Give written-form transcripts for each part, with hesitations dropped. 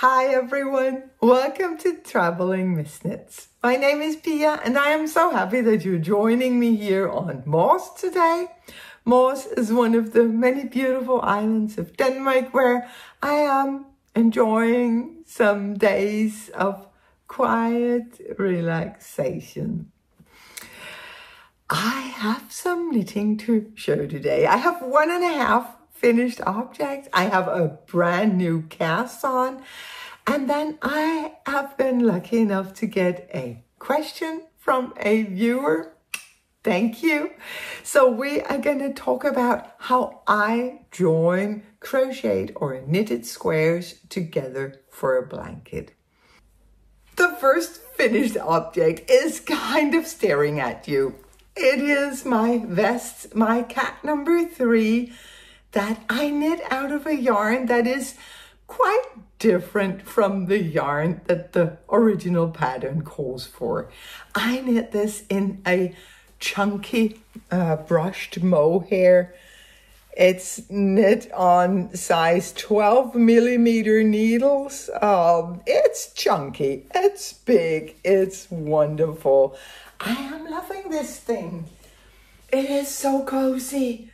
Hi everyone, welcome to Traveling Misknits. My name is Pia and I am so happy that you're joining me here on Mors today. Mors is one of the many beautiful islands of Denmark where I am enjoying some days of quiet relaxation. I have some knitting to show today. I have 1.5 finished objects. I have a brand new cast on. And then I have been lucky enough to get a question from a viewer. Thank you. So we are going to talk about how I join crocheted or knitted squares together for a blanket. The first finished object is kind of staring at you. It is my vest, my cat number 3, that I knit out of a yarn that is quite different from the yarn that the original pattern calls for. I knit this in a chunky brushed mohair. It's knit on size 12 millimeter needles. It's chunky, it's big, it's wonderful. I am loving this thing. It is so cozy.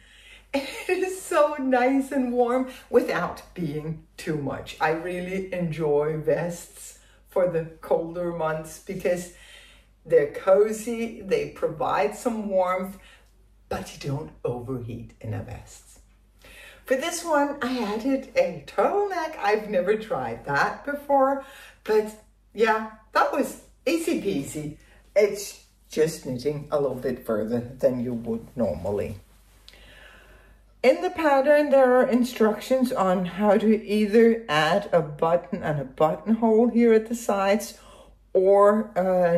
It is so nice and warm without being too much. I really enjoy vests for the colder months because they're cozy, they provide some warmth, but you don't overheat in a vest. For this one, I added a turtleneck. I've never tried that before, but yeah, that was easy peasy. It's just knitting a little bit further than you would normally. In the pattern, there are instructions on how to either add a button and a buttonhole here at the sides or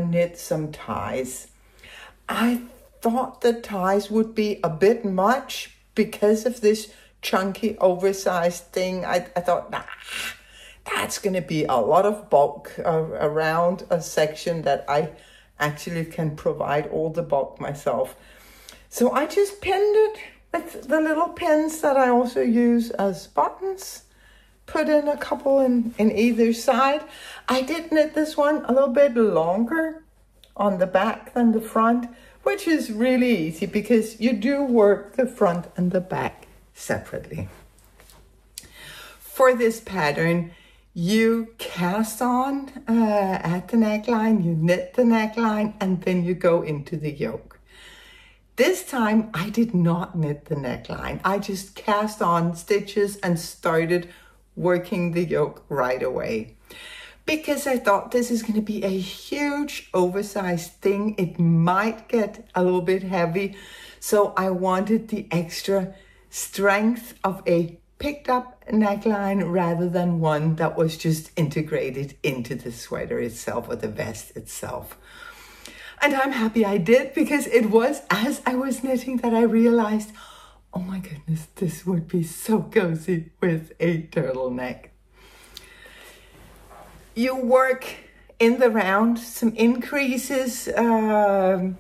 knit some ties. I thought the ties would be a bit much because of this chunky, oversized thing. I thought, nah, that's going to be a lot of bulk around a section that I actually can provide all the bulk myself. So I just pinned it with the little pins that I also use as buttons. Put in a couple in either side. I did knit this one a little bit longer on the back than the front, which is really easy because you do work the front and the back separately. For this pattern, you cast on at the neckline, you knit the neckline, and then you go into the yoke. This time I did not knit the neckline. I just cast on stitches and started working the yoke right away. Because I thought this is going to be a huge oversized thing. It might get a little bit heavy. So I wanted the extra strength of a picked up neckline rather than one that was just integrated into the sweater itself or the vest itself. And I'm happy I did because it was as I was knitting that I realized, oh my goodness, this would be so cozy with a turtleneck. You work in the round, some increases on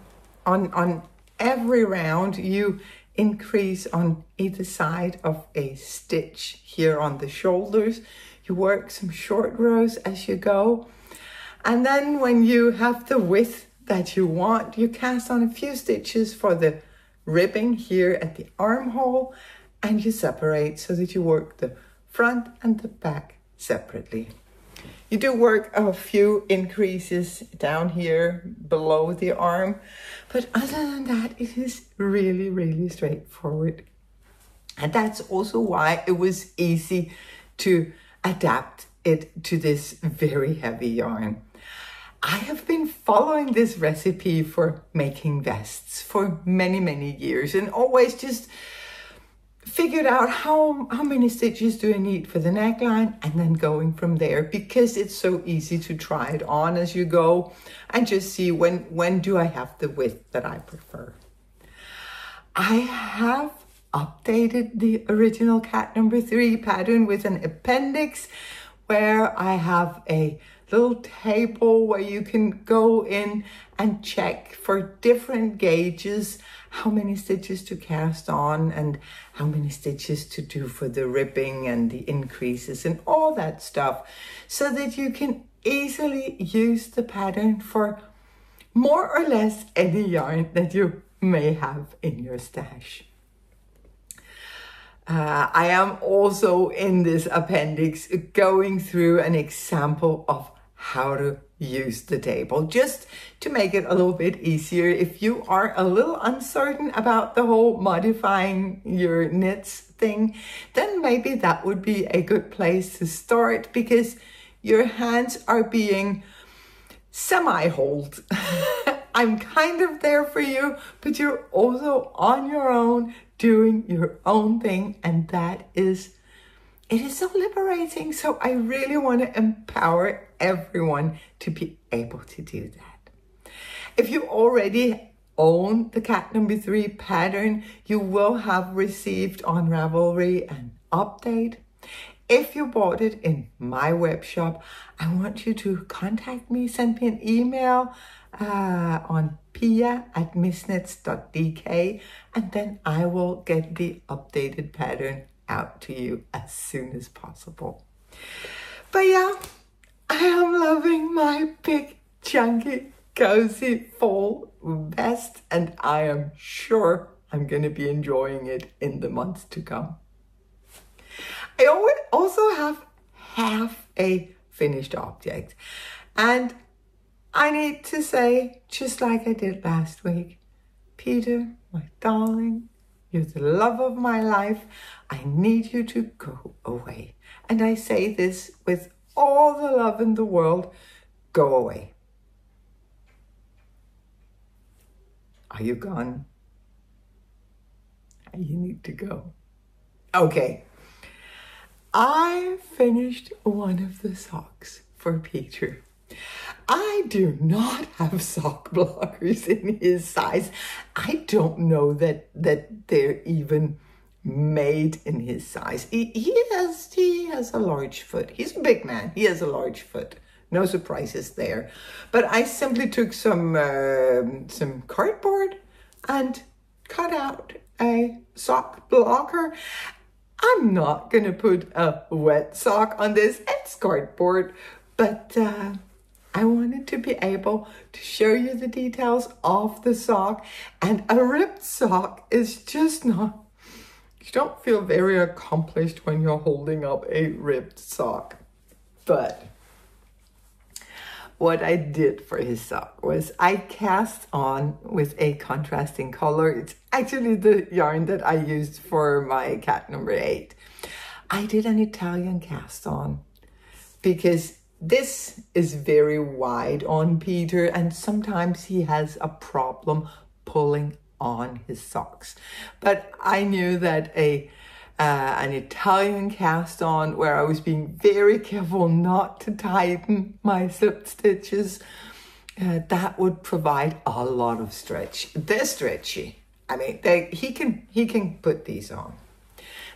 every round. You increase on either side of a stitch here on the shoulders. You work some short rows as you go. And then when you have the width that you want, you cast on a few stitches for the ribbing here at the armhole, and you separate so that you work the front and the back separately. You do work a few increases down here below the arm, but other than that, it is really, really straightforward. And that's also why it was easy to adapt it to this very heavy yarn. I have been following this recipe for making vests for many, many years and always just figured out how many stitches do I need for the neckline and then going from there because it's so easy to try it on as you go and just see when do I have the width that I prefer. I have updated the original cat number 3 pattern with an appendix where I have a little table where you can go in and check for different gauges, how many stitches to cast on and how many stitches to do for the ribbing and the increases and all that stuff, so that you can easily use the pattern for more or less any yarn that you may have in your stash. I am also in this appendix going through an example of how to use the table, just to make it a little bit easier. If you are a little uncertain about the whole modifying your knits thing, then maybe that would be a good place to start, because your hands are being semi-hold. I'm kind of there for you, but you're also on your own doing your own thing, and it is so liberating. So I really want to empower everyone to be able to do that. If you already own the cat number 3 pattern, you will have received on Ravelry an update. If you bought it in my web shop, I want you to contact me, send me an email on pia@misknits.dk, and then I will get the updated pattern out to you as soon as possible. But yeah, I am loving my big, chunky, cozy fall vest, and I am sure I'm going to be enjoying it in the months to come. I also have half a finished object, and I need to say, just like I did last week, Peter, my darling, you're the love of my life. I need you to go away. And I say this with all the love in the world, go away. Are you gone? You need to go. Okay. I finished one of the socks for Peter. I do not have sock blockers in his size. I don't know that they're even made in his size. He has a large foot. He's a big man. He has a large foot. No surprises there. But I simply took some cardboard and cut out a sock blocker. I'm not going to put a wet sock on this. It's cardboard. But I wanted to be able to show you the details of the sock. And a ripped sock is just not... You don't feel very accomplished when you're holding up a ripped sock. But what I did for his sock was I cast on with a contrasting color. It's actually the yarn that I used for my cat number 8. I did an Italian cast on because this is very wide on Peter, and sometimes he has a problem pulling on his socks. But I knew that an Italian cast on, where I was being very careful not to tighten my slip stitches, that would provide a lot of stretch. They're stretchy. I mean, he can put these on.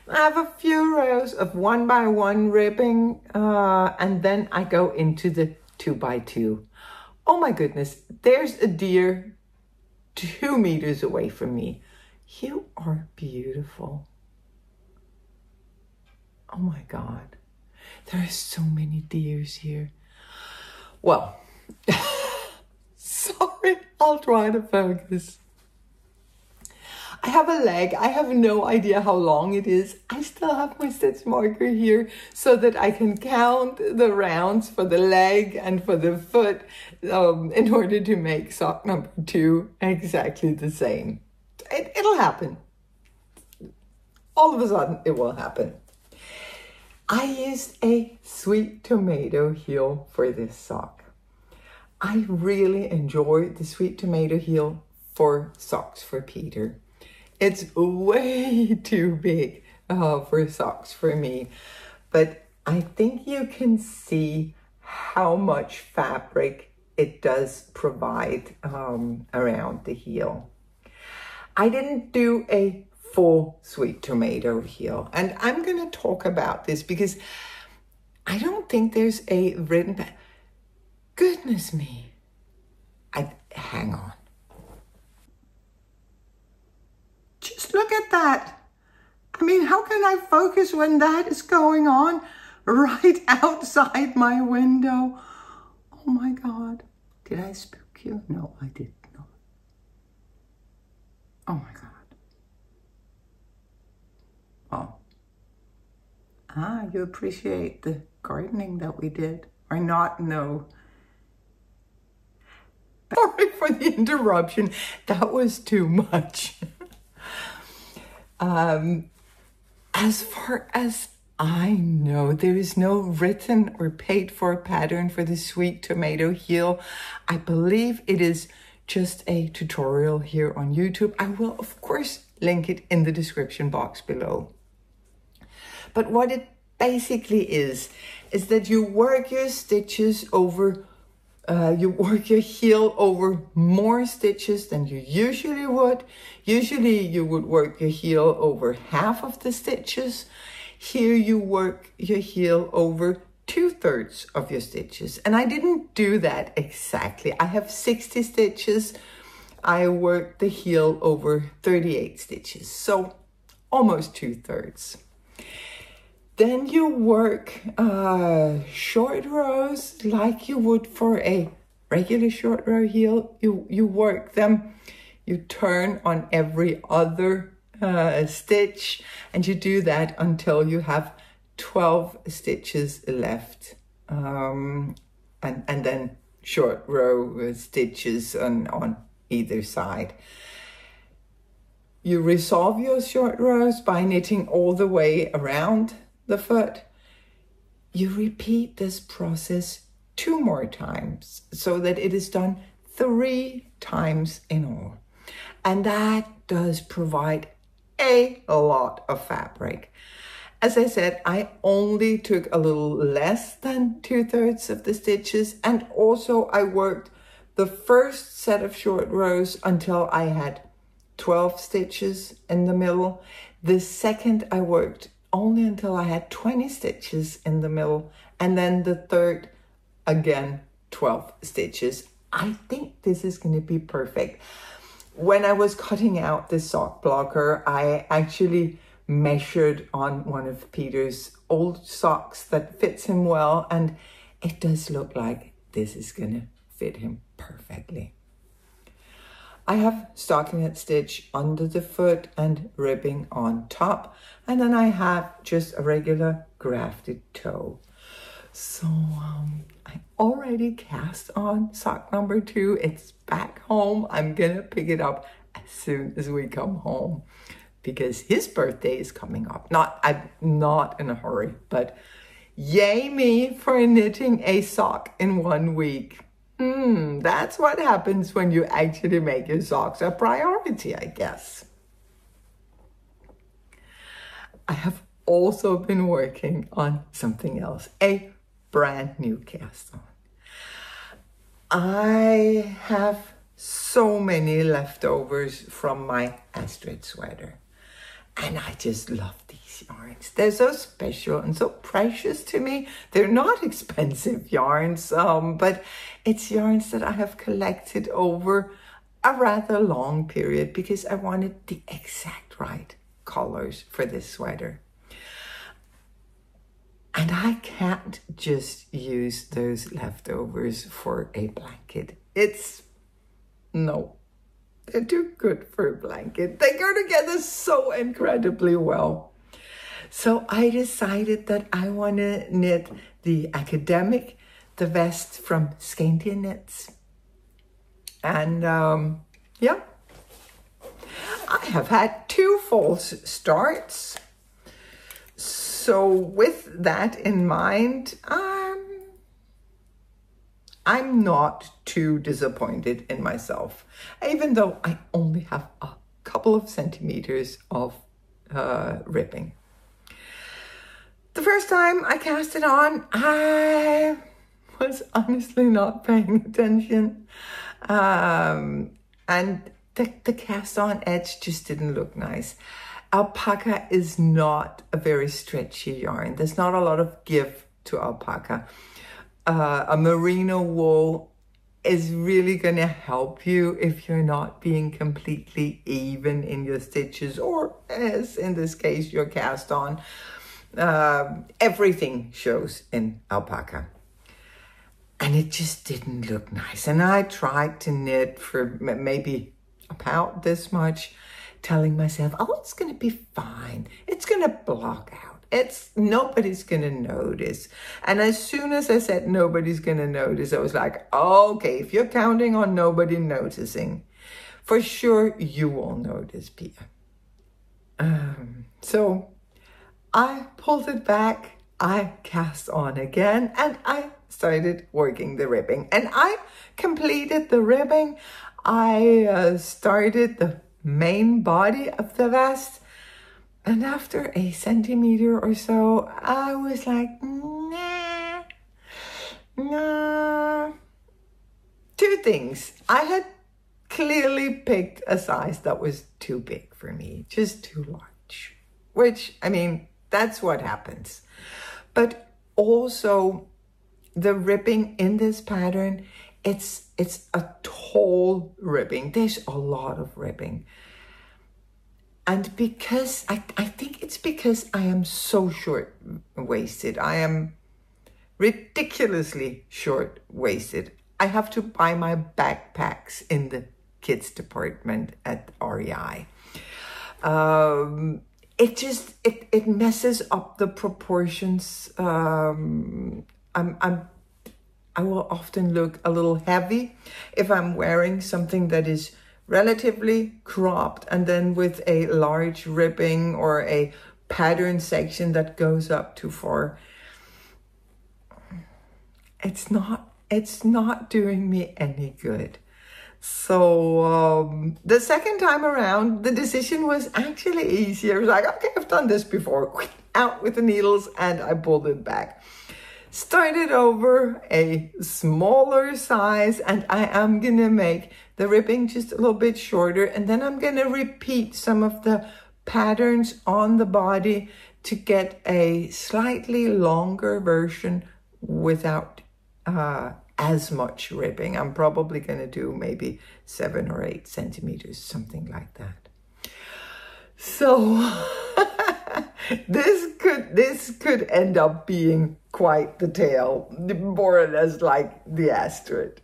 I have a few rows of 1x1 ribbing, and then I go into the 2x2. Oh my goodness, there's a deer 2 meters away from me. You are beautiful. Oh my God, there are so many deers here. Well, sorry, I'll try to focus. I have a leg. I have no idea how long it is. I still have my stitch marker here so that I can count the rounds for the leg and for the foot in order to make sock number 2 exactly the same. It'll happen. All of a sudden, it will happen. I used a sweet tomato heel for this sock. I really enjoy the sweet tomato heel for socks for Peter. It's way too big for socks for me, but I think you can see how much fabric it does provide around the heel. I didn't do a full sweet tomato heel, and I'm going to talk about this because I don't think there's a written... Goodness me. Hang on. Just look at that. I mean, how can I focus when that is going on right outside my window? Oh my God. Did I spook you? No, I did not. Oh my God. Oh. You appreciate the gardening that we did, or not? No. Sorry for the interruption. That was too much. As far as I know, there is no written or paid for pattern for the sweet tomato heel. I believe it is just a tutorial here on YouTube. I will, of course, link it in the description box below. But what it basically is that you work your stitches over, you work your heel over more stitches than you usually would. Usually you would work your heel over half of the stitches. Here you work your heel over 2/3 of your stitches. And I didn't do that exactly. I have 60 stitches. I worked the heel over 38 stitches. So almost 2/3. Then you work short rows like you would for a regular short row heel. You work them, you turn on every other stitch, and you do that until you have 12 stitches left. And then short row stitches on either side. You resolve your short rows by knitting all the way around the foot. You repeat this process 2 more times so that it is done 3 times in all. And that does provide a lot of fabric. As I said, I only took a little less than 2/3 of the stitches, and also I worked the first set of short rows until I had 12 stitches in the middle. The second I worked only until I had 20 stitches in the middle, and then the third, again, 12 stitches. I think this is going to be perfect. When I was cutting out the sock blocker, I actually measured on one of Peter's old socks that fits him well, and it does look like this is going to fit him perfectly. I have stockinette stitch under the foot and ribbing on top, and then I have just a regular grafted toe. So I already cast on sock number 2. It's back home. I'm gonna pick it up as soon as we come home because his birthday is coming up. I'm not in a hurry, but yay me for knitting a sock in 1 week. That's what happens when you actually make your socks a priority, I guess. I have also been working on something else, a brand new cast on. I have so many leftovers from my Astrid sweater, and I just love these yarns. They're so special and so precious to me. They're not expensive yarns, but it's yarns that I have collected over a rather long period because I wanted the exact right colors for this sweater. And I can't just use those leftovers for a blanket. No, they're too good for a blanket. They go together so incredibly well. So I decided that I want to knit the academic, the vest from Scandia Knits. And yeah, I have had 2 false starts. So with that in mind, I'm not too disappointed in myself, even though I only have a couple of centimeters of ribbing. The first time I cast it on, I was honestly not paying attention. And the cast on edge just didn't look nice. Alpaca is not a very stretchy yarn. There's not a lot of give to alpaca. a merino wool is really going to help you if you're not being completely even in your stitches, or as in this case, your cast on. Everything shows in alpaca. And it just didn't look nice. And I tried to knit for maybe about this much, telling myself, oh, it's going to be fine. It's going to block out. Nobody's going to notice. And as soon as I said nobody's going to notice, I was like, oh, okay, if you're counting on nobody noticing, for sure you will notice, Pia. So I pulled it back, I cast on again, and I started working the ribbing. And I completed the ribbing. I started the main body of the vest. And after a centimeter or so, I was like, nah. Two things. I had clearly picked a size that was too big for me, just too large. Which, I mean, that's what happens. But also, the ribbing in this pattern, it's a tall ribbing. There's a lot of ribbing. And because, I think it's because I am so short-waisted. I am ridiculously short-waisted. I have to buy my backpacks in the kids department at REI. It messes up the proportions. I will often look a little heavy if I'm wearing something that is relatively cropped and then with a large ribbing or a pattern section that goes up too far. It's not doing me any good. So the second time around, the decision was actually easier. I was like, okay, I've done this before. Out with the needles, and I pulled it back. Started over a smaller size, and I am gonna make the ribbing just a little bit shorter, and then I'm gonna repeat some of the patterns on the body to get a slightly longer version without as much ribbing. I'm probably gonna do maybe 7 or 8 centimeters, something like that. So this could end up being quite the tale, more or less like the Astrid.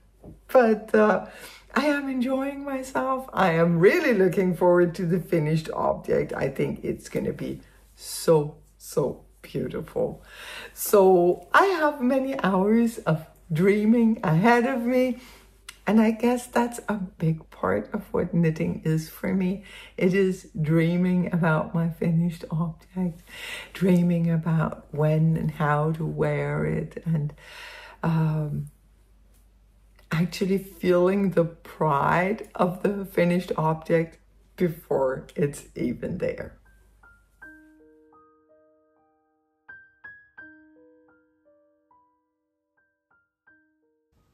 But I am enjoying myself. I am really looking forward to the finished object. I think it's going to be so beautiful. So I have many hours of dreaming ahead of me. And I guess that's a big part of what knitting is for me. It is dreaming about my finished object, dreaming about when and how to wear it, and actually feeling the pride of the finished object before it's even there.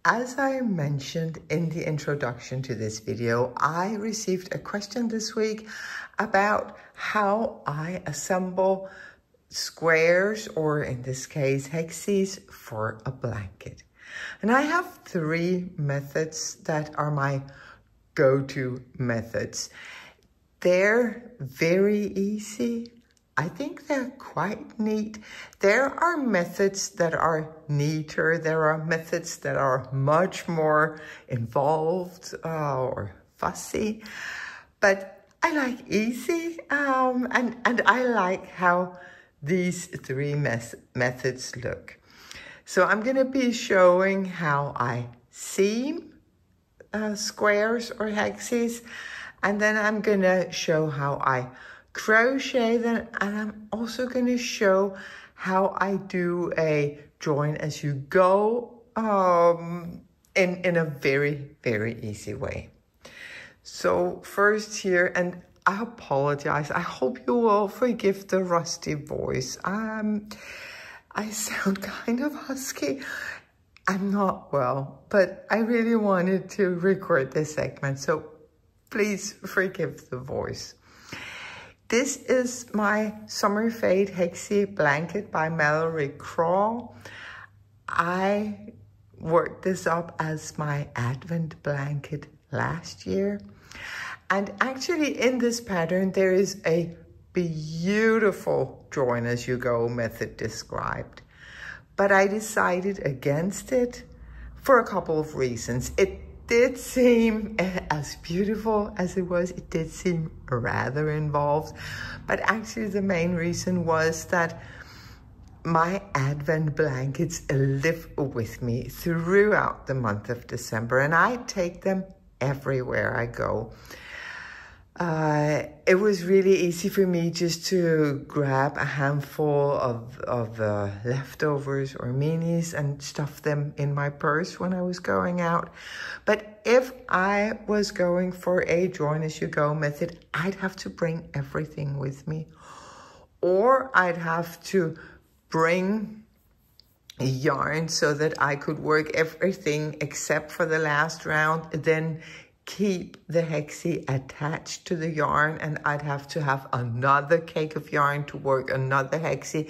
As I mentioned in the introduction to this video, I received a question this week about how I assemble squares, or in this case, hexes, for a blanket. And I have 3 methods that are my go-to methods. They're very easy. I think they're quite neat. There are methods that are neater. There are methods that are much more involved or fussy. But I like easy, and I like how these 3 methods look. So I'm going to be showing how I seam squares or hexes, and then I'm going to show how I crochet them, and I'm also going to show how I do a join as you go in a very easy way. So first here, and I apologize, I hope you will forgive the rusty voice. I sound kind of husky. I'm not well, but I really wanted to record this segment, so please forgive the voice. This is my Summer Fade Hexie Blanket by Mallory Crawl. I worked this up as my Advent blanket last year. And actually in this pattern, there is a beautiful join as you go method described. But I decided against it for a couple of reasons. It did seem, as beautiful as it was, it did seem rather involved. But actually the main reason was that my Advent blankets live with me throughout the month of December, and I take them everywhere I go. It was really easy for me just to grab a handful of leftovers or minis and stuff them in my purse when I was going out. But if I was going for a join as you go method, I'd have to bring everything with me, or I'd have to bring yarn so that I could work everything except for the last round, then keep the hexie attached to the yarn, and I'd have to have another cake of yarn to work another hexie.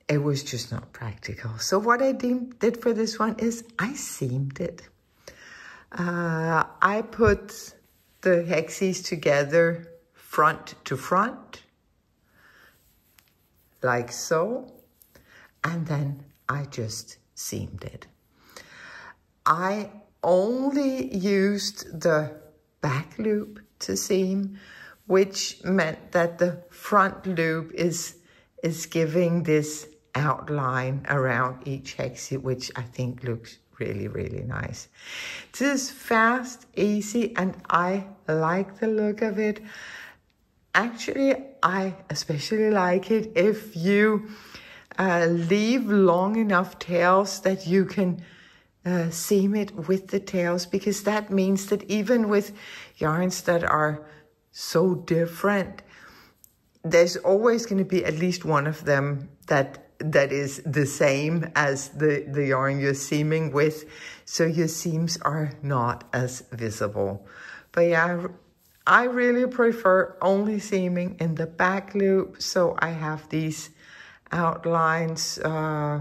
It was just not practical. So what I did for this one is I seamed it. I put the hexies together front to front, like so, and then I just seamed it. I only used the back loop to seam, which meant that the front loop is giving this outline around each hexie, which I think looks really, really nice. This is fast, easy, and I like the look of it. Actually, I especially like it if you leave long enough tails that you can seam it with the tails, because that means that even with yarns that are so different, there's always going to be at least one of them that is the same as the yarn you're seaming with, so your seams are not as visible. But yeah, I really prefer only seaming in the back loop, so I have these outlines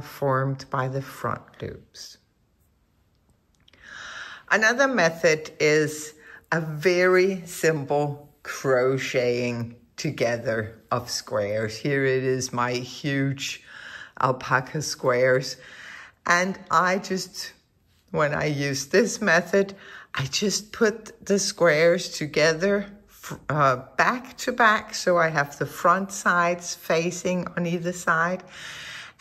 formed by the front loops. Another method is a very simple crocheting together of squares. Here it is, my huge alpaca squares. And I just, when I use this method, I just put the squares together back to back. So I have the front sides facing on either side.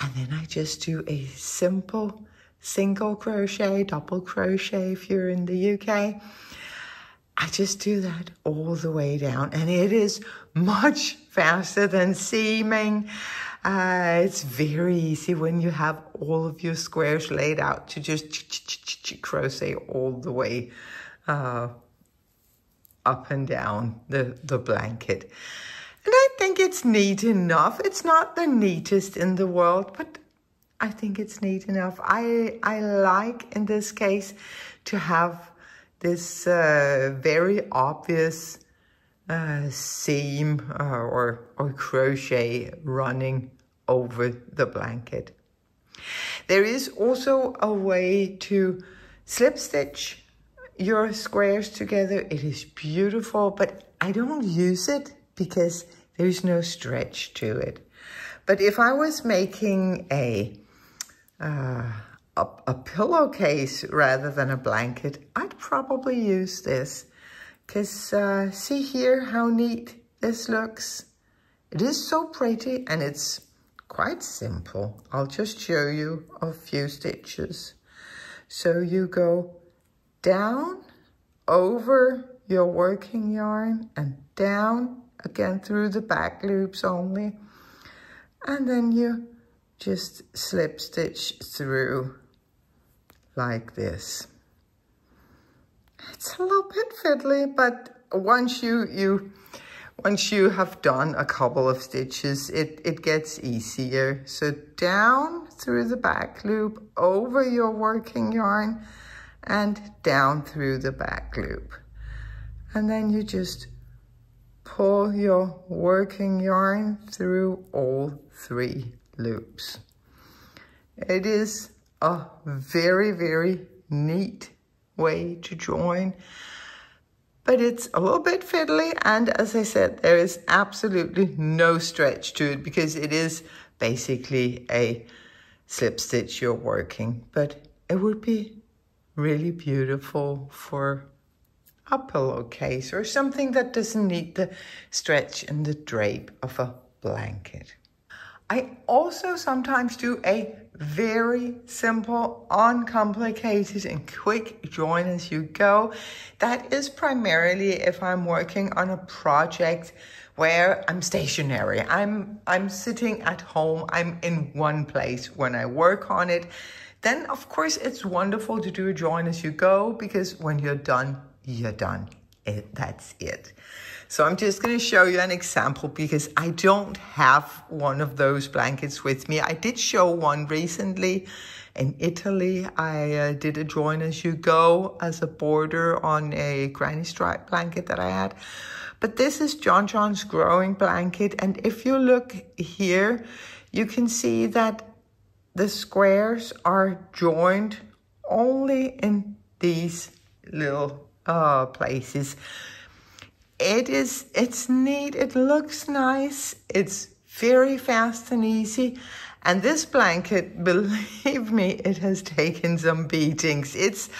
And then I just do a simple single crochet, double crochet if you're in the UK. I just do that all the way down, and it is much faster than seaming. It's very easy when you have all of your squares laid out to just crochet all the way up and down the blanket. And I think it's neat enough. It's not the neatest in the world, but I think it's neat enough. I like, in this case, to have this very obvious seam or crochet running over the blanket. There is also a way to slip stitch your squares together. It is beautiful, but I don't use it because there's no stretch to it. But if I was making a pillowcase rather than a blanket, I'd probably use this, because see here how neat this looks. It is so pretty, and it's quite simple. I'll just show you a few stitches. So you go down over your working yarn and down again through the back loops only, and then you just slip stitch through like this. It's a little bit fiddly, but once you have done a couple of stitches, it gets easier. So down through the back loop, over your working yarn, and down through the back loop. And then you just pull your working yarn through all three loops. It is a very, very neat way to join. But it's a little bit fiddly, and as I said, there is absolutely no stretch to it because it is basically a slip stitch you're working. But it would be really beautiful for a pillowcase or something that doesn't need the stretch and the drape of a blanket. I also sometimes do a very simple, uncomplicated and quick join as you go. That is primarily if I'm working on a project where I'm stationary. I'm sitting at home, I'm in one place when I work on it. Then of course it's wonderful to do a join as you go because when you're done, you're done. That's it. So I'm just going to show you an example because I don't have one of those blankets with me. I did show one recently in Italy. I did a join as you go as a border on a granny stripe blanket that I had. But this is John John's growing blanket. And if you look here, you can see that the squares are joined only in these little places. It's neat, it looks nice, it's very fast and easy. And this blanket, believe me, it has taken some beatings. It's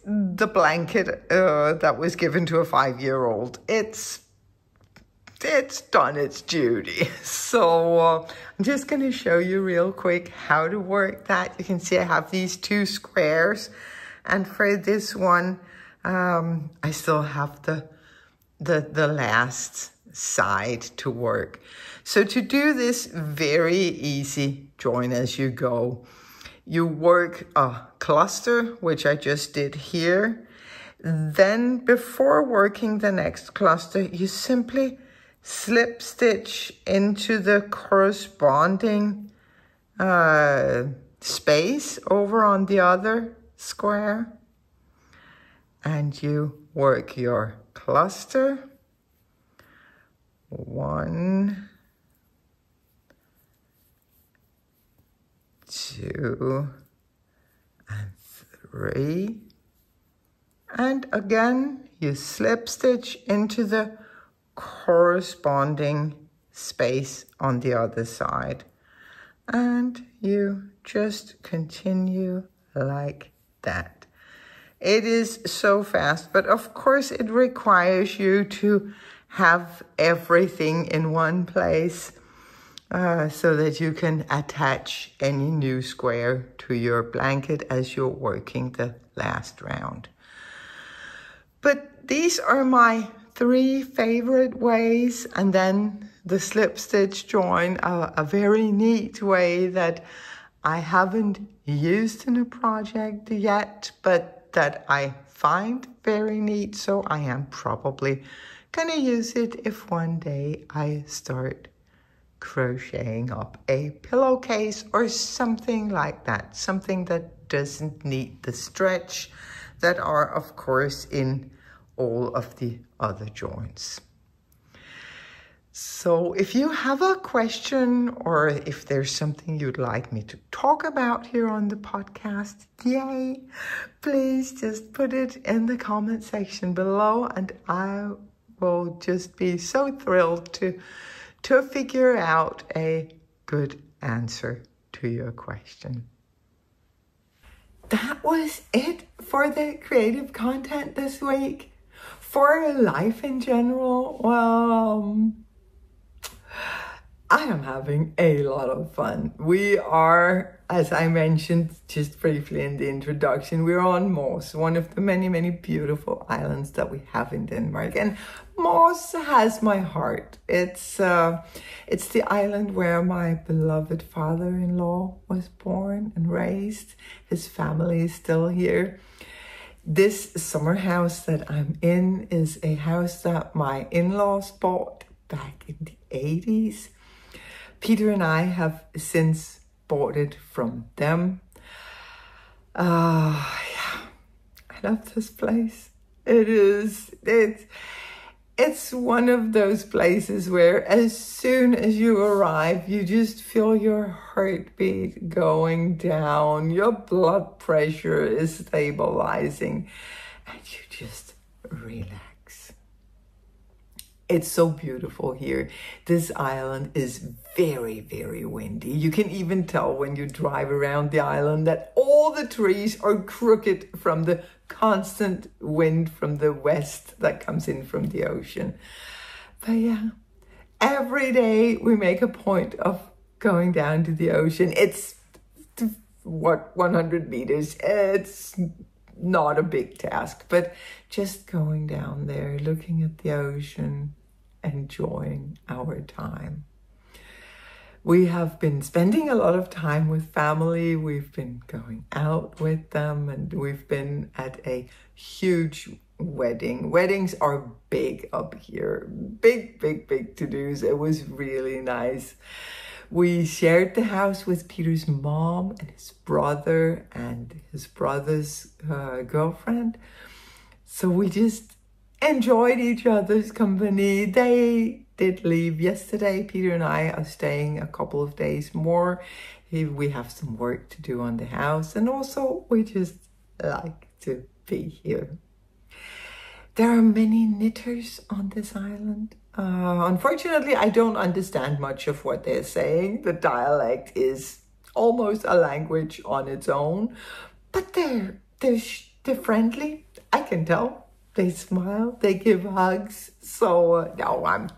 the blanket that was given to a 5-year-old. It's done its duty. So I'm just going to show you real quick how to work that. You can see I have these 2 squares. And for this one, I still have the last side to work. So to do this very easy join as you go, you work a cluster, which I just did here. Then before working the next cluster, you simply slip stitch into the corresponding space over on the other square. And you work your cluster. 1, 2, and 3. And again, you slip stitch into the corresponding space on the other side. And you just continue like that. It is so fast, but of course it requires you to have everything in one place so that you can attach any new square to your blanket as you're working the last round. But these are my 3 favorite ways, and then the slip stitch join, a very neat way that I haven't used in a project yet, but that I find very neat, so I am probably gonna use it if one day I start crocheting up a pillowcase or something like that, something that doesn't need the stretch that are of course in all of the other joints. So if you have a question or if there's something you'd like me to talk about here on the podcast, yay, please just put it in the comment section below and I will just be so thrilled to figure out a good answer to your question. That was it for the creative content this week. For life in general, well, I am having a lot of fun. We are, as I mentioned just briefly in the introduction, we're on Mors, one of the many, many beautiful islands that we have in Denmark. And Mors has my heart. It's the island where my beloved father-in-law was born and raised. His family is still here. This summer house that I'm in is a house that my in-laws bought back in the 80s. Peter and I have since bought it from them. Yeah, I love this place. It's it's one of those places where as soon as you arrive, you just feel your heartbeat going down, your blood pressure is stabilizing, and you just relax. It's so beautiful here. This island is very, very windy. You can even tell when you drive around the island that all the trees are crooked from the constant wind from the west that comes in from the ocean. But yeah, every day we make a point of going down to the ocean. It's, 100 meters? It's not a big task, but just going down there, looking at the ocean, enjoying our time. We have been spending a lot of time with family. We've been going out with them, and we've been at a huge wedding. Weddings are big up here. Big, big, big to-dos. It was really nice. We shared the house with Peter's mom and his brother and his brother's girlfriend. So we just enjoyed each other's company. They did leave yesterday. Peter and I are staying a couple of days more. We have some work to do on the house, and also we just like to be here. There are many knitters on this island. Unfortunately, I don't understand much of what they're saying. The dialect is almost a language on its own, but they're friendly. I can tell. They smile, they give hugs. So no, I'm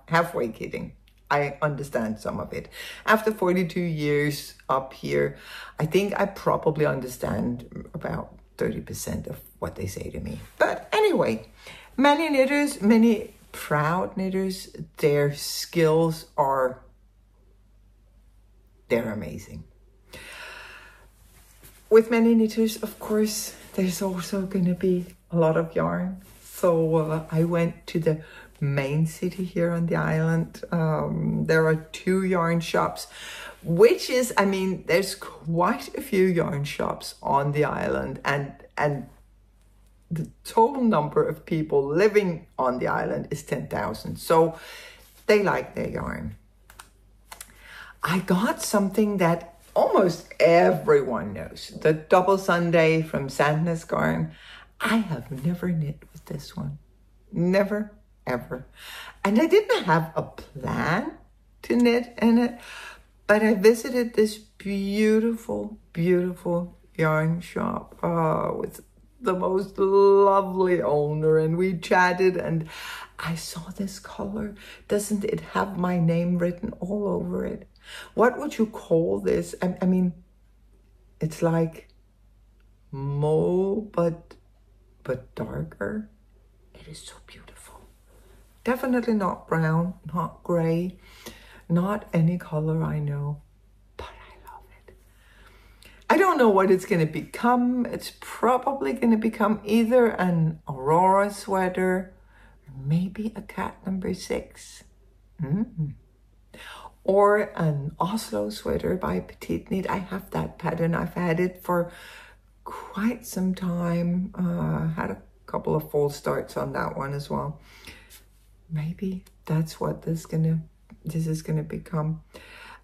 halfway kidding. I understand some of it. After 42 years up here, I think I probably understand about 30% of what they say to me. But anyway, many knitters, many proud knitters. Their skills they're amazing. With many knitters, of course, there's also going to be a lot of yarn. So I went to the main city here on the island. There are 2 yarn shops, which is, I mean, there's quite a few yarn shops on the island, and the total number of people living on the island is 10,000. So they like their yarn. I got something that almost everyone knows, the double Sunday from Sandnes Garn. I have never knit with this one. Never, ever. And I didn't have a plan to knit in it, but I visited this beautiful, beautiful yarn shop with the most lovely owner, and we chatted, and I saw this color. Doesn't it have my name written all over it? What would you call this? I mean, it's like mauve, but darker. It is so beautiful. Definitely not brown, not gray, not any color I know, but I love it. I don't know what it's going to become. It's probably going to become either an Aurora sweater, or maybe a cat number 6. Or an Oslo sweater by Petite Knit. I have that pattern. I've had it for quite some time. Had a couple of false starts on that one as well. Maybe that's what this is gonna become.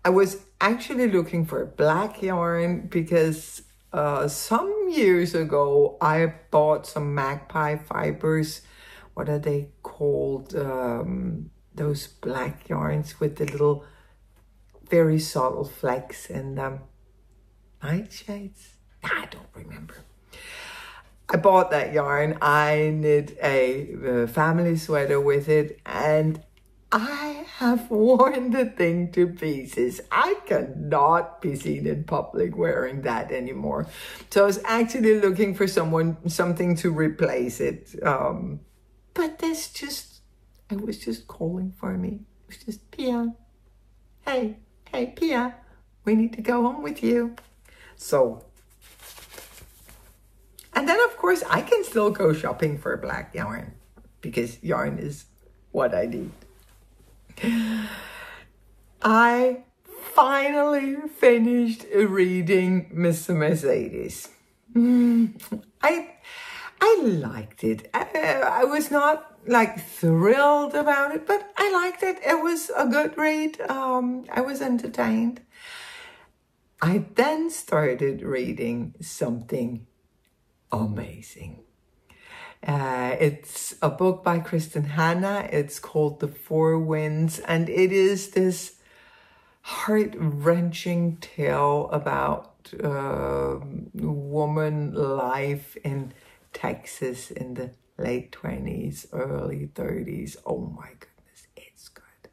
I was actually looking for black yarn because some years ago I bought some magpie fibers. What are they called? Those black yarns with the little very subtle flecks in them. Nightshades? I don't remember. I bought that yarn. I knit a family sweater with it, and I have worn the thing to pieces. I cannot be seen in public wearing that anymore. So I was actually looking for something to replace it. But it was just calling for me. It was just, Pia, hey, Pia, we need to go home with you. So, and then of course I can still go shopping for black yarn because yarn is what I need. I finally finished reading Mr. Mercedes. I liked it. I was not like thrilled about it, but I liked it. It was a good read. I was entertained. I then started reading something amazing. It's a book by Kristen Hanna. It's called The Four Winds, and it is this heart-wrenching tale about woman life in Texas in the late 20s, early 30s. Oh my goodness, it's good.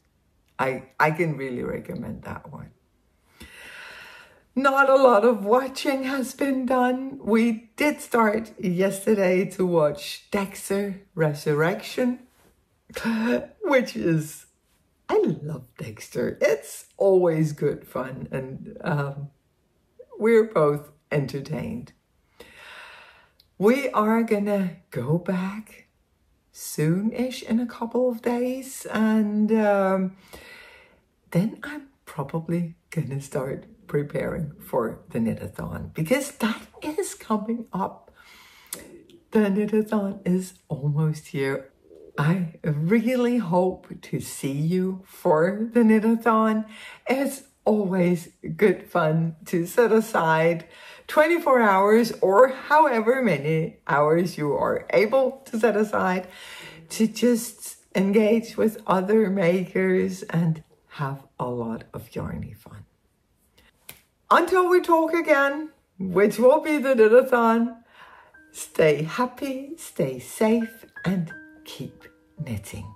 I can really recommend that one. Not a lot of watching has been done. We did start yesterday to watch Dexter Resurrection, which is, I love Dexter. It's always good fun, and we're both entertained. We are gonna go back soon-ish in a couple of days, and then I'm probably gonna start preparing for the Knitathon, because that is coming up. The Knitathon is almost here. I really hope to see you for the Knitathon. It's always good fun to set aside 24 hours or however many hours you are able to set aside to just engage with other makers and have a lot of yarny fun. Until we talk again, which will be the Knitathon, stay happy, stay safe, and keep knitting.